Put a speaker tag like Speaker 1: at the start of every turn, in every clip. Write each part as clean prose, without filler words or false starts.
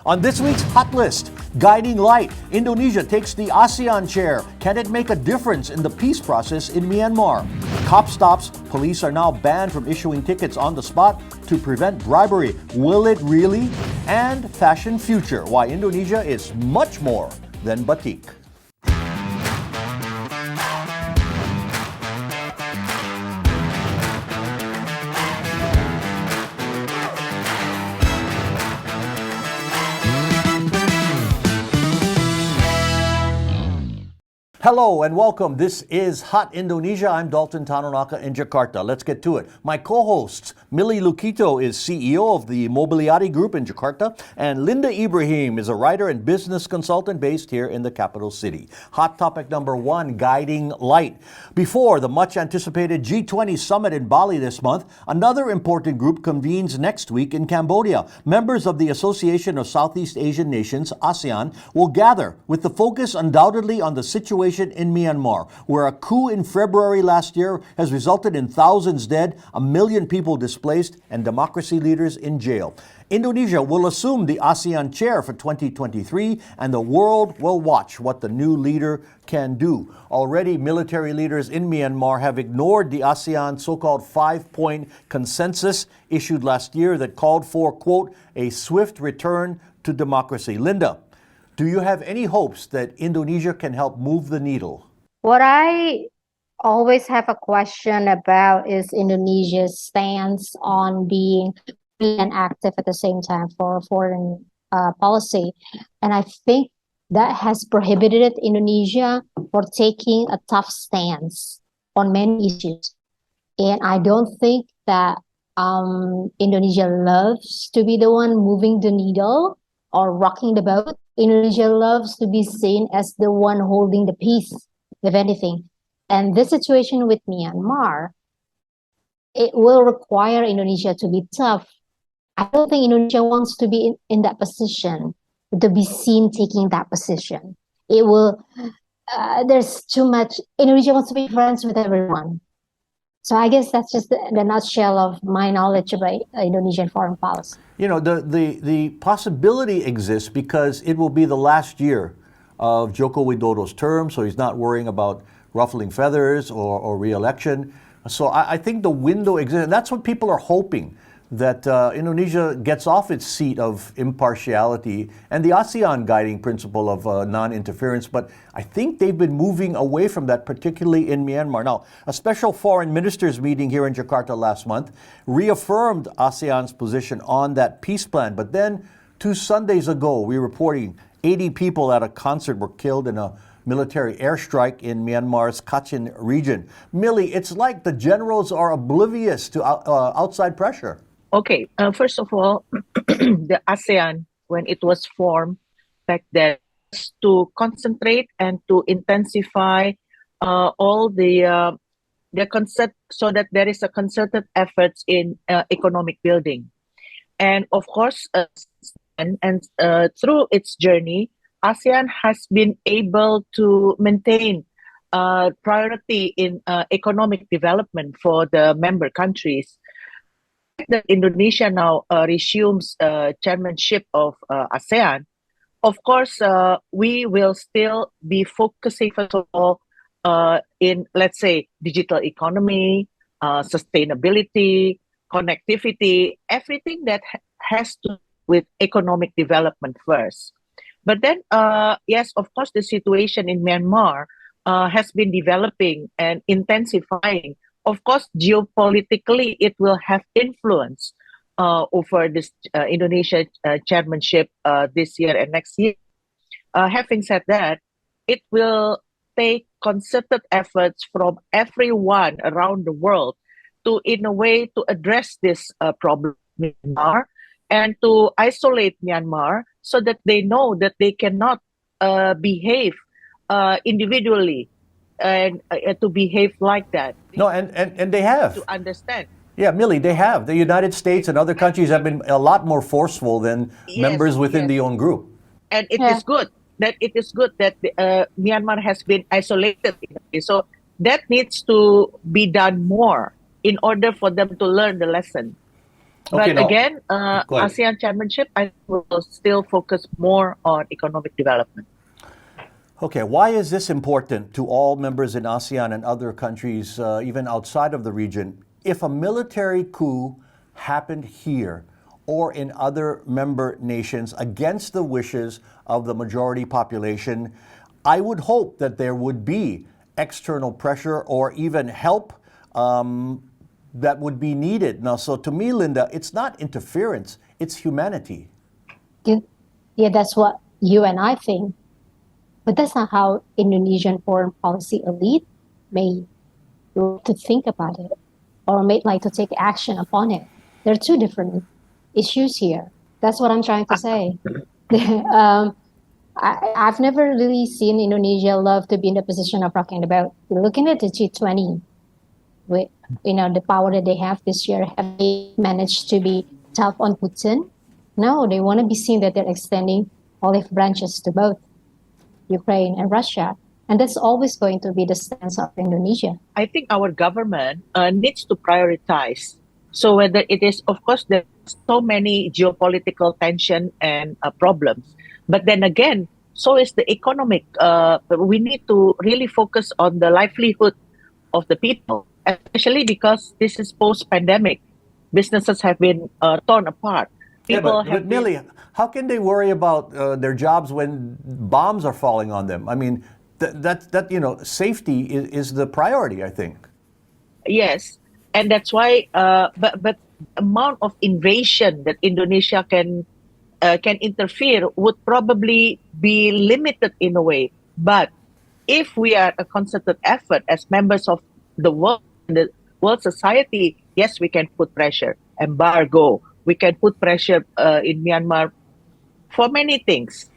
Speaker 1: On this week's Hot List, Guiding Light, Indonesia takes the Asean Chair. Can it make a difference in the peace process in Myanmar? Cop stops, police are now banned from issuing tickets on the spot to prevent bribery. Will it really? And Fashion Future, why Indonesia is much more than batik. Hello and welcome. This is Hot Indonesia. I'm Dalton Tanonaka in Jakarta. Let's get to it. My co-hosts, Millie Lukito is CEO of the Mobiliati Group in Jakarta, and Linda Ibrahim is a writer and business consultant based here in the capital city. Hot topic number one, Guiding Light. Before the much-anticipated G20 summit in Bali this month, another important group convenes next week in Cambodia. Members of the Association of Southeast Asian Nations, ASEAN, will gather with the focus undoubtedly on the situation in Myanmar, where a coup in February last year has resulted in thousands dead, 1 million people displaced, and democracy leaders in jail. Indonesia will assume the ASEAN Chair for 2023, and the world will watch what the new leader can do. Already, military leaders in Myanmar have ignored the ASEAN so-called 5-point consensus issued last year that called for, quote, a swift return to democracy. Linda, do you have any hopes that Indonesia can help move the needle?
Speaker 2: What I always have a question about is Indonesia's stance on being free and active at the same time for foreign policy. And I think that has prohibited Indonesia for taking a tough stance on many issues. And I don't think that Indonesia loves to be the one moving the needle or rocking the boat. Indonesia loves to be seen as the one holding the peace, if anything. And this situation with Myanmar, it will require Indonesia to be tough. I don't think Indonesia wants to be in that position, to be seen taking that position. It will, there's too much, Indonesia wants to be friends with everyone. So I guess that's just the nutshell of my knowledge about Indonesian foreign policy.
Speaker 1: You know, the possibility exists because it will be the last year of Joko Widodo's term, so he's not worrying about ruffling feathers or re-election. So I think the window exists, and that's what people are hoping, that Indonesia gets off its seat of impartiality and the ASEAN guiding principle of non-interference. But I think they've been moving away from that, particularly in Myanmar. Now, a special foreign ministers meeting here in Jakarta last month reaffirmed ASEAN's position on that peace plan. But then 2 Sundays ago, we were reporting 80 people at a concert were killed in a military airstrike in Myanmar's Kachin region. Millie, it's like the generals are oblivious to outside pressure.
Speaker 3: Okay, first of all, the ASEAN, when it was formed back then, was to concentrate and to intensify all the concept, so that there is a concerted efforts in economic building. And of course, through its journey, ASEAN has been able to maintain priority in economic development for the member countries. That Indonesia now resumes chairmanship of ASEAN, of course, we will still be focusing, first of all, in, let's say, digital economy, sustainability, connectivity, everything that has to do with economic development first. But then, yes, of course, the situation in Myanmar has been developing and intensifying. Of course, geopolitically, it will have influence over this Indonesia chairmanship this year and next year. Having said that, it will take concerted efforts from everyone around the world to, in a way, to address this problem in Myanmar and to isolate Myanmar so that they know that they cannot behave individually and to behave like that.
Speaker 1: No, and they have.
Speaker 3: To understand.
Speaker 1: Yeah, Millie, they have. The United States and other countries have been a lot more forceful than members within the own group.
Speaker 3: And it is good that Myanmar has been isolated. So that needs to be done more in order for them to learn the lesson.
Speaker 1: Okay,
Speaker 3: But
Speaker 1: now,
Speaker 3: again,
Speaker 1: go ahead.
Speaker 3: ASEAN chairmanship, I will still focus more on economic development.
Speaker 1: Okay, why is this important to all members in ASEAN and other countries, even outside of the region? If a military coup happened here or in other member nations against the wishes of the majority population, I would hope that there would be external pressure or even help that would be needed. Now, so to me, Linda, it's not interference, it's humanity.
Speaker 2: Yeah, yeah, that's what you and I think. But that's not how Indonesian foreign policy elite may like to think about it or may like to take action upon it. There are two different issues here. That's what I'm trying to say. um, I've never really seen Indonesia love to be in the position of rocking the boat. Looking at the G20, with the power that they have this year, have they managed to be tough on Putin? No, they want to be seen that they're extending olive branches to both Ukraine and Russia. And that's always going to be the stance of Indonesia.
Speaker 3: I think our government needs to prioritize. So whether it is, of course, there's so many geopolitical tension and problems, but then again, so is the economic. We need to really focus on the livelihood of the people, especially because this is post-pandemic. Businesses have been torn apart.
Speaker 1: Yeah,
Speaker 3: People
Speaker 1: but
Speaker 3: have been.
Speaker 1: Millie, how can they worry about their jobs when bombs are falling on them? I mean, safety is the priority, I think.
Speaker 3: Yes, and that's why. But amount of invasion that Indonesia can interfere would probably be limited in a way. But if we are a concerted effort as members of the world society, yes, we can put pressure, embargo. We can put pressure in Myanmar for many things.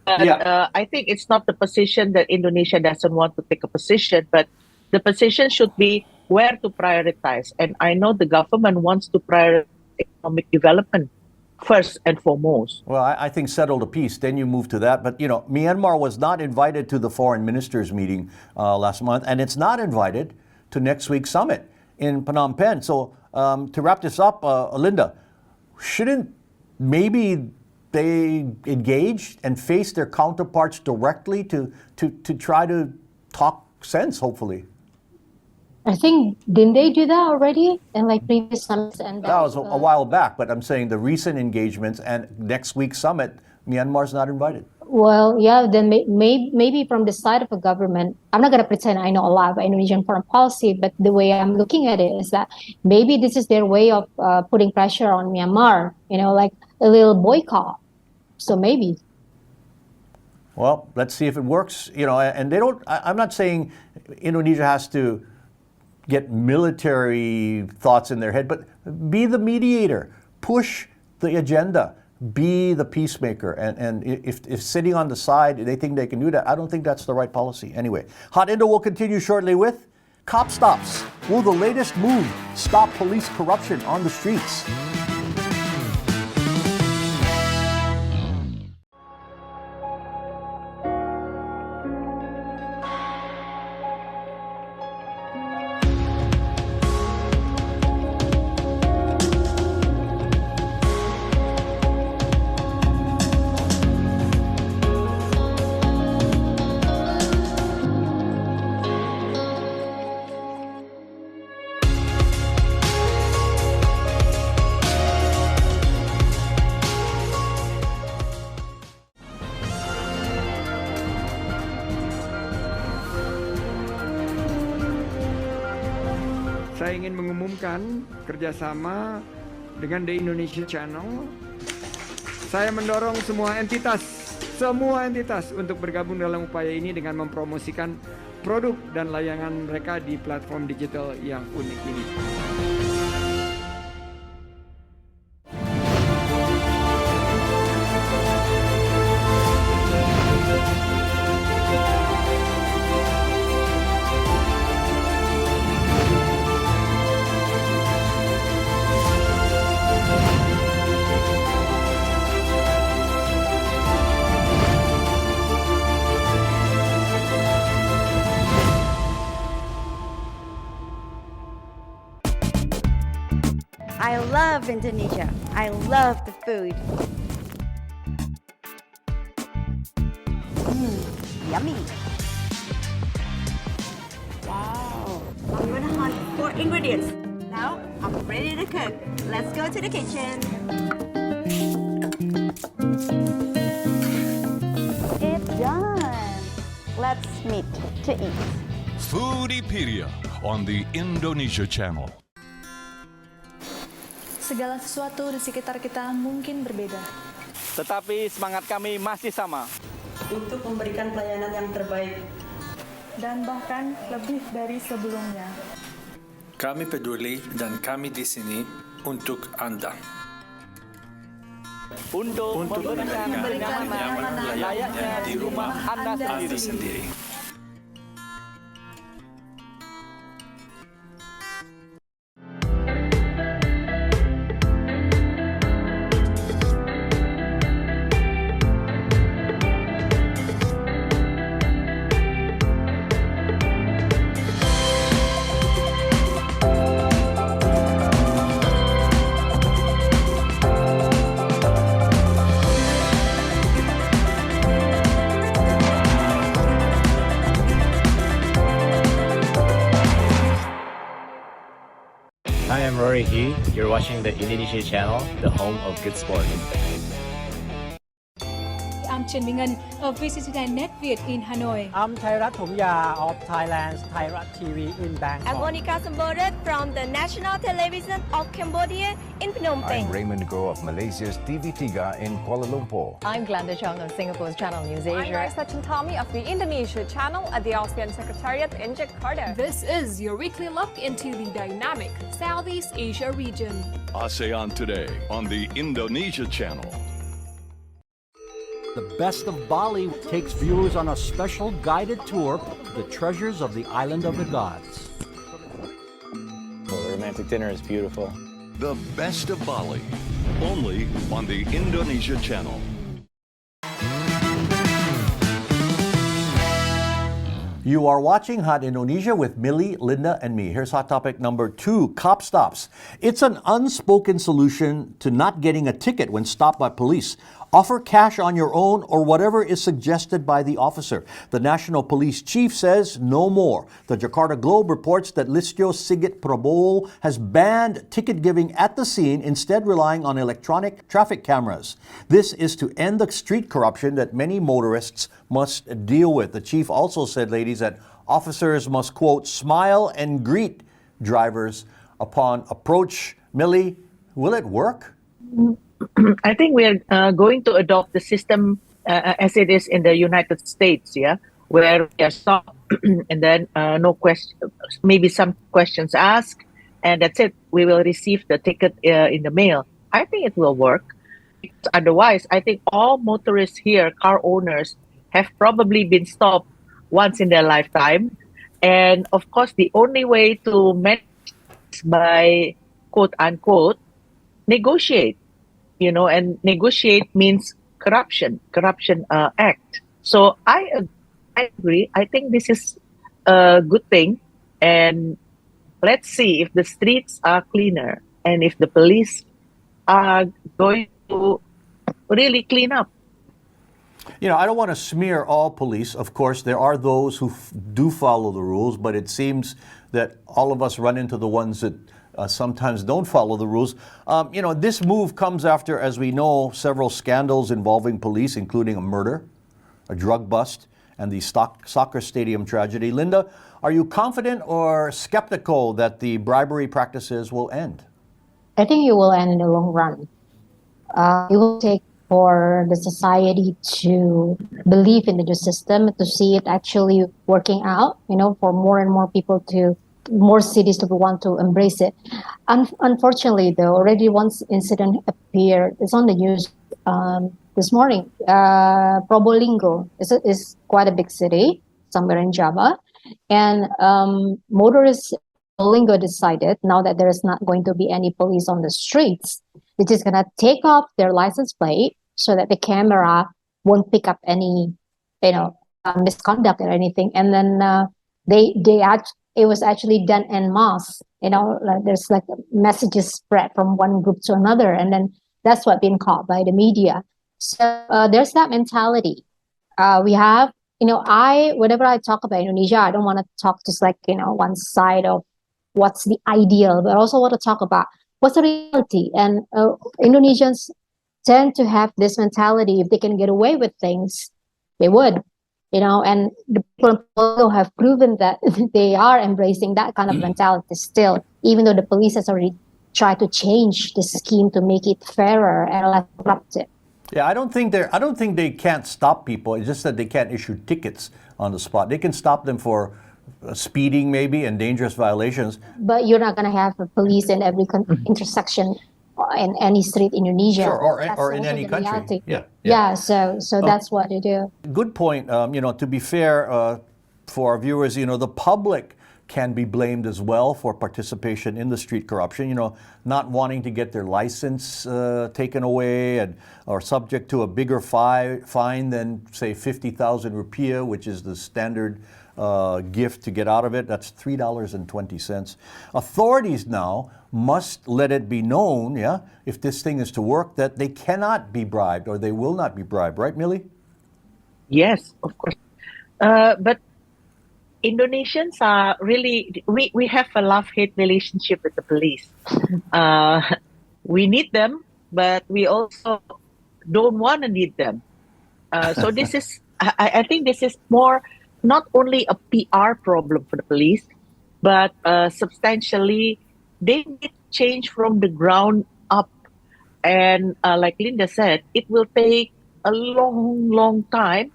Speaker 3: But
Speaker 1: Yeah.
Speaker 3: I think it's not the position that Indonesia doesn't want to take a position, but the position should be where to prioritize. And I know the government wants to prioritize economic development first and foremost.
Speaker 1: Well, I think settle the peace, then you move to that. But, Myanmar was not invited to the foreign ministers meeting last month, and it's not invited to next week's summit in Phnom Penh. So to wrap this up, Linda, shouldn't maybe they engage and face their counterparts directly to try to talk sense, hopefully?
Speaker 2: I think, didn't they do that already in like previous summits? And
Speaker 1: That was a while back, but I'm saying the recent engagements and next week's summit, Myanmar's not invited.
Speaker 2: Well, yeah, then maybe from the side of a government, I'm not going to pretend I know a lot about Indonesian foreign policy, but the way I'm looking at it is that maybe this is their way of putting pressure on Myanmar, like a little boycott. So maybe.
Speaker 1: Well, let's see if it works. And they don't. I'm not saying Indonesia has to get military thoughts in their head, but be the mediator, push the agenda, be the peacemaker. And if sitting on the side, they think they can do that, I don't think that's the right policy. Anyway, Hot Indo will continue shortly with cop stops. Will the latest move stop police corruption on the streets?
Speaker 4: Saya ingin mengumumkan kerjasama dengan The Indonesia Channel. Saya mendorong semua entitas untuk bergabung dalam upaya ini dengan mempromosikan produk dan layanan mereka di platform digital yang unik ini.
Speaker 5: love Indonesia. I love the food. Yummy. Wow. I'm gonna hunt for ingredients. Now I'm ready to cook. Let's go to the kitchen. It's done. Let's meet to eat.
Speaker 6: Foodiepedia on the Indonesia Channel.
Speaker 7: Segala sesuatu di sekitar kita mungkin berbeda.
Speaker 8: Tetapi semangat kami masih sama.
Speaker 9: Untuk memberikan pelayanan yang terbaik.
Speaker 7: Dan bahkan lebih dari sebelumnya.
Speaker 10: Kami peduli dan kami di sini untuk Anda.
Speaker 8: Untuk memberikan nyaman layaknya di rumah Anda sendiri.
Speaker 11: Hi, I'm Rory He. You're watching the Indonesia Channel, the home of good sport.
Speaker 7: I'm Trần Minh Ngân of VCC Net Việt in Hanoi.
Speaker 9: I'm Thairat Thomya of Thailand's Thairat TV in Bangkok.
Speaker 5: I'm Monica Sambodet from the National Television of Cambodia in Phnom Penh.
Speaker 12: I'm Raymond Go of Malaysia's TV3 in Kuala Lumpur.
Speaker 13: I'm Glenda Chong of Singapore's Channel News Asia.
Speaker 14: I'm Raisa Chantami of the Indonesia Channel at the ASEAN Secretariat in Jakarta.
Speaker 15: This is your weekly look into the dynamic Southeast Asia region.
Speaker 6: ASEAN Today on the Indonesia Channel.
Speaker 1: The Best of Bali takes viewers on a special guided tour to the treasures of the island of the gods.
Speaker 11: Well, the romantic dinner is beautiful.
Speaker 6: The Best of Bali, only on the Indonesia Channel.
Speaker 1: You are watching Hot Indonesia with Millie, Linda, and me. Here's hot topic number 2, cop stops. It's an unspoken solution to not getting a ticket when stopped by police. Offer cash on your own or whatever is suggested by the officer. The National Police Chief says no more. The Jakarta Globe reports that Listio Sigit Prabowo has banned ticket giving at the scene, instead relying on electronic traffic cameras. This is to end the street corruption that many motorists must deal with. The chief also said, ladies, that officers must, quote, smile and greet drivers upon approach. Millie, will it work?
Speaker 3: I think we are going to adopt the system as it is in the United States, yeah, where we are stopped and then no question, maybe some questions asked, and that's it. We will receive the ticket in the mail. I think it will work. Otherwise, I think all motorists here, car owners, have probably been stopped once in their lifetime, and of course, the only way to manage by quote unquote negotiate. You know, and negotiate means corruption act. So I agree. I think this is a good thing. And let's see if the streets are cleaner and if the police are going to really clean up.
Speaker 1: You know, I don't want to smear all police. Of course, there are those who do follow the rules, but it seems that all of us run into the ones that sometimes don't follow the rules. You know, this move comes after, as we know, several scandals involving police, including a murder, a drug bust, and the soccer stadium tragedy. Linda, are you confident or skeptical that the bribery practices will end?
Speaker 2: I think it will end in the long run. It will take for the society to believe in the justice system, to see it actually working out, you know, for more and more people to, more cities to want to embrace it. Unfortunately, though, already once incident appeared, it's on the news this morning. Probolinggo is quite a big city, somewhere in Java. And motorists in Probolinggo decided, now that there is not going to be any police on the streets, they're just going to take off their license plate so that the camera won't pick up any, you know, misconduct or anything. And then they it was actually done en masse. Like there's like messages spread from one group to another, and then that's what been caught by the media. So there's that mentality. We have, whenever I talk about Indonesia, I don't want to talk just like, one side of what's the ideal, but I also want to talk about what's the reality. And Indonesians tend to have this mentality. If they can get away with things, they would, and the people also have proven that they are embracing that kind of mentality still, even though the police has already tried to change the scheme to make it fairer and less corruptive.
Speaker 1: Yeah, I don't think they can't stop people. It's just that they can't issue tickets on the spot. They can stop them for speeding maybe and dangerous violations.
Speaker 2: But you're not going to have a police in every intersection in any street in Indonesia.
Speaker 1: Sure, or in any country.
Speaker 2: Reality.
Speaker 1: Yeah.
Speaker 2: So that's what they do.
Speaker 1: Good point. To be fair for our viewers, the public can be blamed as well for participation in the street corruption, not wanting to get their license taken away or subject to a bigger fine than, say, 50,000 rupiah, which is the standard gift to get out of it. That's $3.20. Authorities now must let it be known, if this thing is to work, that they cannot be bribed or they will not be bribed. Right, Millie?
Speaker 3: Yes, of course. But Indonesians are really, we have a love-hate relationship with the police. We need them, but we also don't want to need them. So this is, I think this is more not only a PR problem for the police, but substantially they need change from the ground up. And like Linda said, it will take a long time,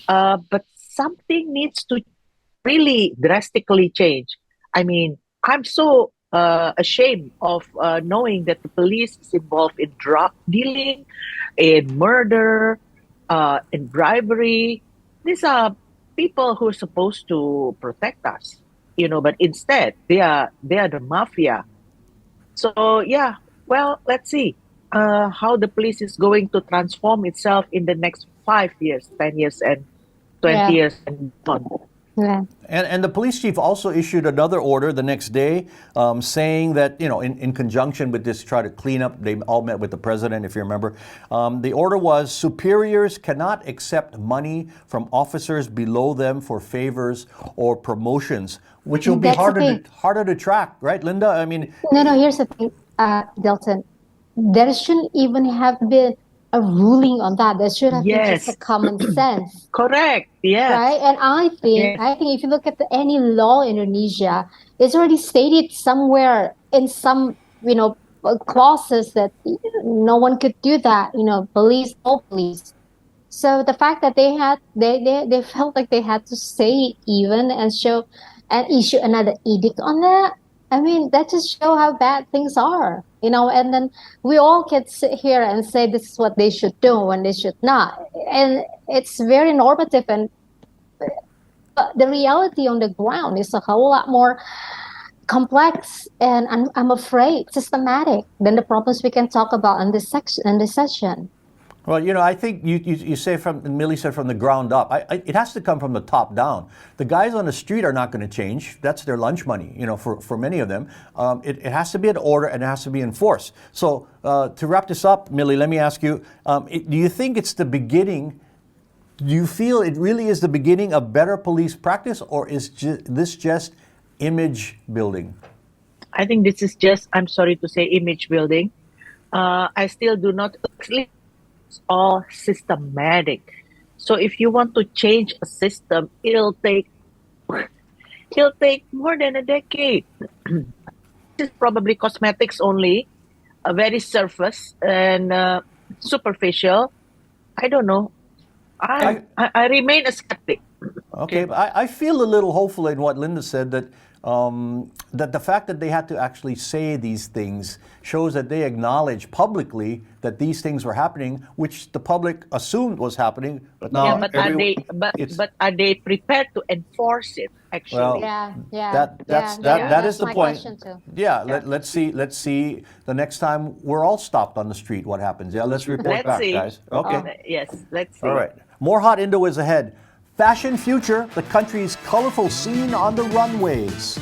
Speaker 3: but something needs to really drastically change. I mean, I'm so ashamed of knowing that the police is involved in drug dealing, in murder, in bribery. These are people who are supposed to protect us, but instead they are the mafia. So yeah, well, let's see how the police is going to transform itself in the next 5 years, 10 years, and 20 years and beyond.
Speaker 2: Yeah.
Speaker 1: And the police chief also issued another order the next day saying that, in conjunction with this, try to clean up, they all met with the president, if you remember. The order was superiors cannot accept money from officers below them for favors or promotions, which will be harder to track, right, Linda? I mean...
Speaker 2: No, here's the thing, Delton. There shouldn't even have been a ruling on that. There should have been just a common sense.
Speaker 3: Correct. Yeah.
Speaker 2: Right. And I think if you look at any law in Indonesia, it's already stated somewhere in some clauses that no one could do that. Police, no police. So the fact that they felt like they had to say it even and issue another edict on that. I mean, that just show how bad things are, and then we all can sit here and say this is what they should do when they should not. And it's very normative, and the reality on the ground is a whole lot more complex and I'm afraid systematic than the problems we can talk about in this session.
Speaker 1: Well, I think you say Millie said from the ground up. It has to come from the top down. The guys on the street are not going to change. That's their lunch money, for many of them. It has to be an order and it has to be enforced. So to wrap this up, Millie, let me ask you, do you think it's the beginning? Do you feel it really is the beginning of better police practice, or is this just image building?
Speaker 3: I think this is just, I'm sorry to say, image building. I still do not... It's all systematic. So if you want to change a system, it'll take more than a decade. This is probably cosmetics only, a very surface and superficial. I don't know. I remain a skeptic.
Speaker 1: Okay, but I feel a little hopeful in what Linda said, that that the fact that they had to actually say these things shows that they acknowledge publicly that these things were happening, which the public assumed was happening. But now,
Speaker 3: but are they prepared to enforce it? Actually,
Speaker 1: that is the point. Let's see. The next time we're all stopped on the street, what happens? Yeah, let's report back, guys. Okay.
Speaker 3: Yes, let's see.
Speaker 1: All right. More Hot Indo is ahead. Fashion Future, the country's colorful scene on the runways.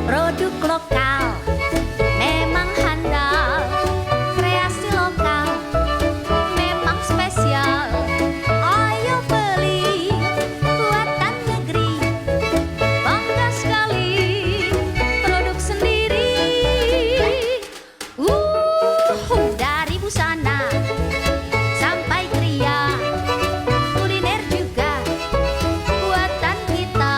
Speaker 16: Produk lokal memang handal, kreasi lokal memang spesial. Ayo beli buatan negeri, bangga sekali produk sendiri. Dari busana sampai kria, kuliner juga buatan kita.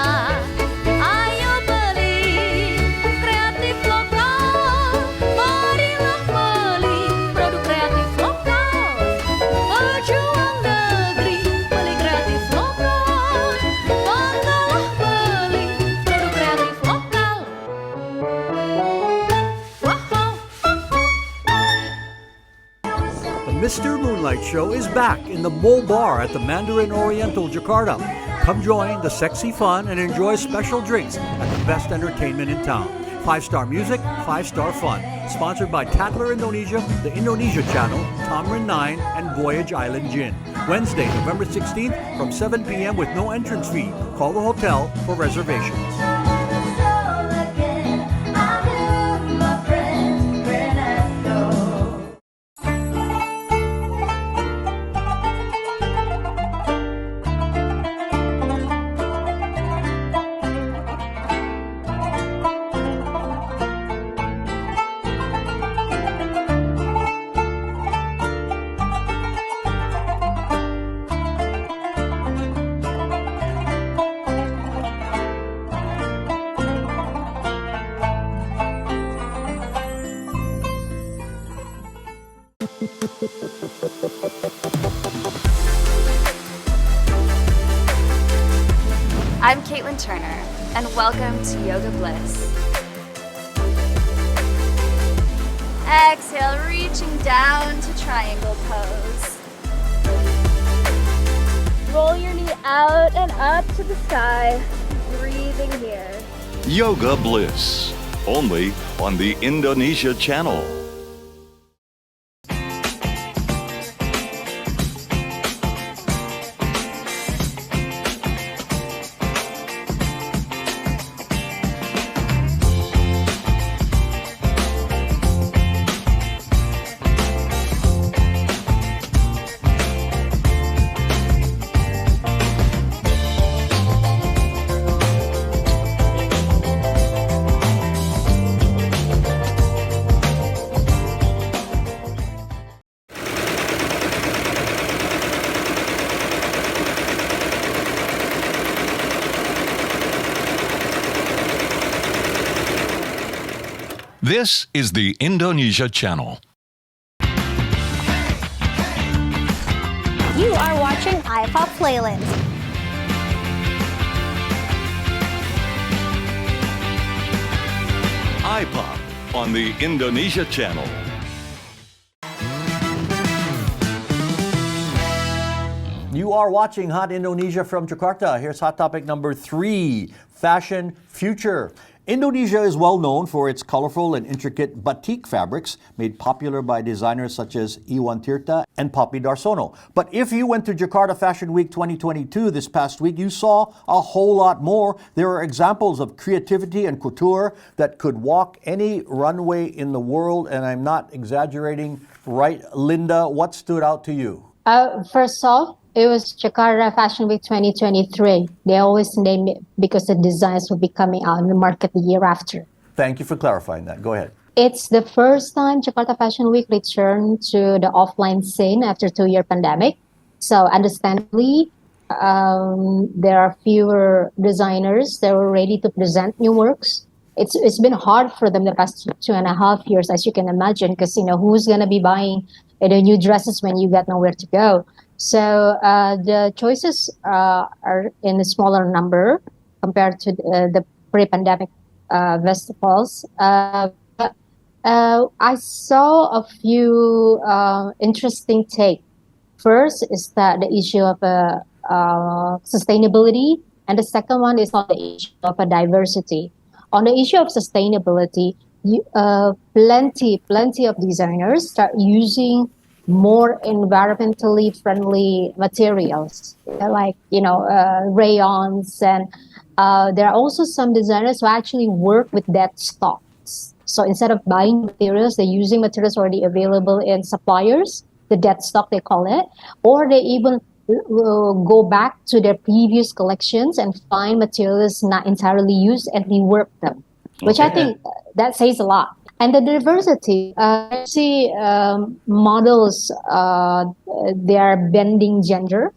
Speaker 16: Ayo beli kreatif lokal, marilah beli produk kreatif lokal. Pejuang negeri, beli kreatif lokal, banggalah beli produk kreatif lokal.
Speaker 1: The Mr. Moonlight Show is back in the Mo Bar at the Mandarin Oriental, Jakarta. Come join the sexy fun and enjoy special drinks at the best entertainment in town. 5-star music, 5-star fun. Sponsored by Tadler Indonesia, the Indonesia Channel, Tamrin 9, and Voyage Island Gin. Wednesday, November 16th from 7 p.m. with no entrance fee. Call the hotel for reservations.
Speaker 17: I'm Caitlin Turner, and welcome to Yoga Bliss. Exhale, reaching down to triangle pose. Roll your knee out and up to the sky, breathing here.
Speaker 6: Yoga Bliss, only on the Indonesia Channel. This is the Indonesia Channel.
Speaker 16: You are watching iPop Playlist.
Speaker 6: iPop on the Indonesia Channel.
Speaker 1: You are watching Hot Indonesia from Jakarta. Here's hot topic number 3, Fashion Future. Indonesia is well known for its colorful and intricate batik fabrics made popular by designers such as Iwan Tirta and Papi Darsono. But if you went to Jakarta Fashion Week 2022 this past week, you saw a whole lot more. There are examples of creativity and couture that could walk any runway in the world, and I'm not exaggerating. Right, Linda, what stood out to you?
Speaker 2: First off, it was Jakarta Fashion Week 2023. They always name it because the designs will be coming out in the market the year after.
Speaker 1: Thank you for clarifying that. Go ahead.
Speaker 2: It's the first time Jakarta Fashion Week returned to the offline scene after 2-year pandemic. So understandably, there are fewer designers that were ready to present new works. It's been hard for them the past 2.5 years, as you can imagine, because who's gonna be buying the new dresses when you got nowhere to go? So the choices are in a smaller number compared to the pre-pandemic festivals. But I saw a few interesting takes. First is that the issue of sustainability, and the second one is on the issue of diversity. on the issue of sustainability, plenty of designers start using more environmentally friendly materials, like rayons, and there are also some designers who actually work with dead stocks. So instead of buying materials, they're using materials already available in suppliers, the dead stock they call it, or they even go back to their previous collections and find materials not entirely used and rework them, which I think that says a lot. And the diversity, I see models, they are bending gender.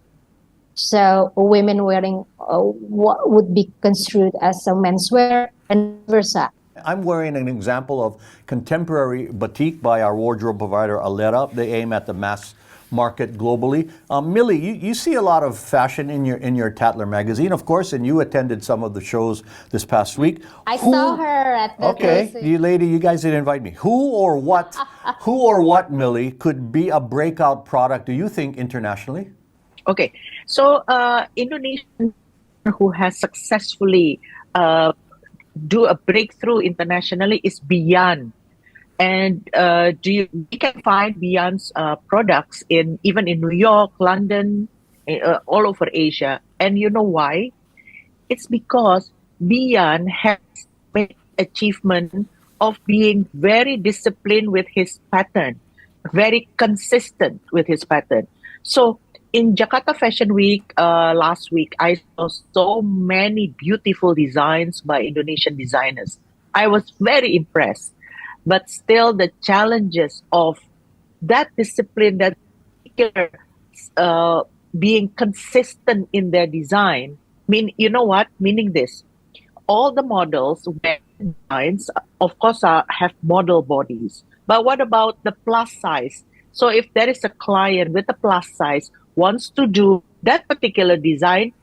Speaker 2: So women wearing what would be construed as a menswear and versa.
Speaker 1: I'm wearing an example of contemporary batik by our wardrobe provider Alera. They aim at the mass market globally. Millie, you see a lot of fashion in your Tatler magazine, of course, and you attended some of the shows this past week.
Speaker 2: I saw her at the closing.
Speaker 1: You guys didn't invite me. Who or what, Millie, could be a breakout product, do you think, internationally?
Speaker 3: Okay, so Indonesian who has successfully do a breakthrough internationally is Beyond. And we can find Beyond's products even in New York, London, all over Asia. And you know why? It's because Beyond has made achievement of being very disciplined with his pattern, very consistent with his pattern. So in Jakarta Fashion Week last week, I saw so many beautiful designs by Indonesian designers. I was very impressed. But still, the challenges of that discipline, that being consistent in their design, meaning this, all the models wear designs, of course, have model bodies. But what about the plus size? So if there is a client with a plus size wants to do that particular design,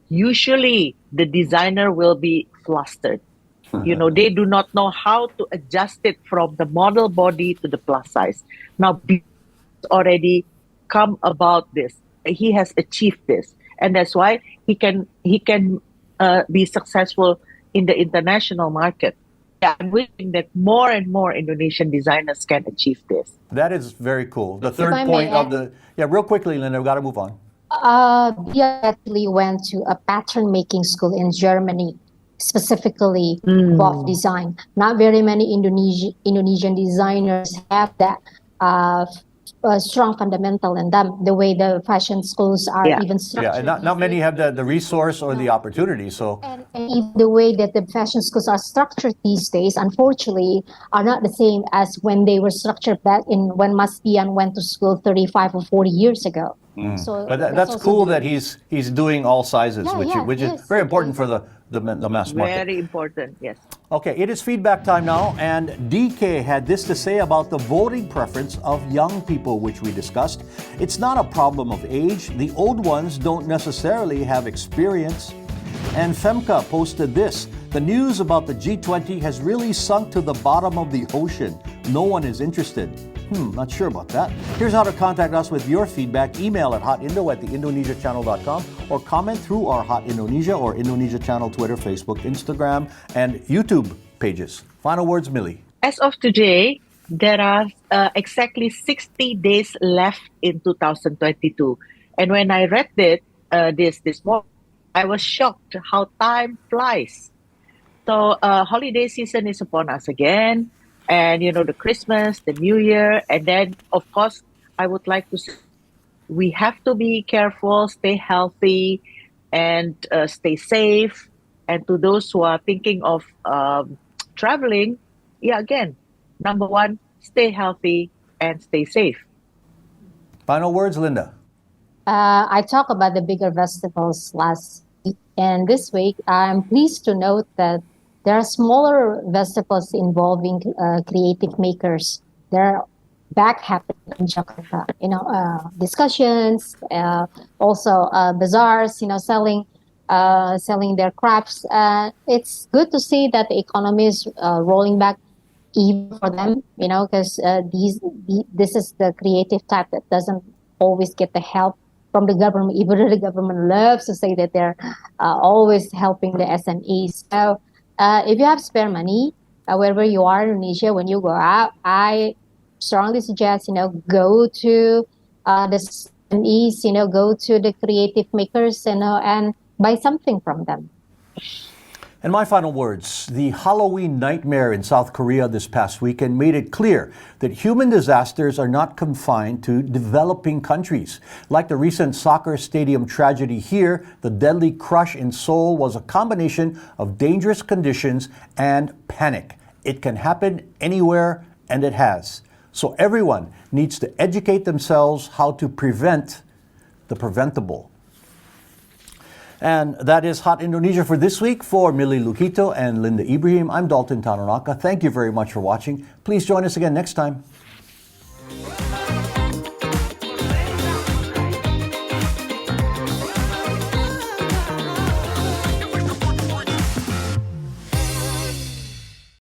Speaker 3: usually the designer will be flustered. They do not know how to adjust it from the model body to the plus size. Now, already come about this. He has achieved this, and that's why he can be successful in the international market. I'm wishing that more and more Indonesian designers can achieve this.
Speaker 1: That is very cool. The third point real quickly, Linda, we've got to move on.
Speaker 2: Bia actually went to a pattern making school in Germany, specifically cloth design. Not very many Indonesian designers have that strong fundamental in them, the way the fashion schools are even structured.
Speaker 1: Yeah, and not many have the resource or the opportunity. So
Speaker 2: and even the way that the fashion schools are structured these days, unfortunately, are not the same as when they were structured back when Mas Pian went to school 35 or 40 years ago.
Speaker 1: So but that's cool that he's doing all sizes, which is very important for the mass market.
Speaker 3: Very important, yes.
Speaker 1: Okay, it is feedback time now, and DK had this to say about the voting preference of young people, which we discussed. It's not a problem of age. The old ones don't necessarily have experience. And Femka posted this: the news about the G20 has really sunk to the bottom of the ocean. No one is interested. Not sure about that. Here's how to contact us with your feedback. Email at hotindo@theindonesiachannel.com or comment through our Hot Indonesia or Indonesia Channel Twitter, Facebook, Instagram, and YouTube pages. Final words, Millie.
Speaker 3: As of today, there are exactly 60 days left in 2022. And when I read this morning, I was shocked how time flies. So holiday season is upon us again. And, the Christmas, the New Year. And then, of course, I would like to say we have to be careful, stay healthy, and stay safe. And to those who are thinking of traveling, again, number one, stay healthy and stay safe.
Speaker 1: Final words, Linda.
Speaker 2: I talked about the bigger festivals last week. And this week, I'm pleased to note that there are smaller festivals involving creative makers. They're back happening in Jakarta. Discussions, also bazaars. Selling their crafts. It's good to see that the economy is rolling back even for them. Because this is the creative type that doesn't always get the help from the government. Even though the government loves to say that they're always helping the SMEs. So If you have spare money, wherever you are in Indonesia, when you go out, I strongly suggest, go to the SMEs, go to the creative makers, and buy something from them.
Speaker 1: And my final words, the Halloween nightmare in South Korea this past weekend made it clear that human disasters are not confined to developing countries. Like the recent soccer stadium tragedy here, the deadly crush in Seoul was a combination of dangerous conditions and panic. It can happen anywhere, and it has. So everyone needs to educate themselves how to prevent the preventable. And that is Hot Indonesia for this week. For Millie Lukito and Linda Ibrahim, I'm Dalton Tanonaka. Thank you very much for watching. Please join us again next time.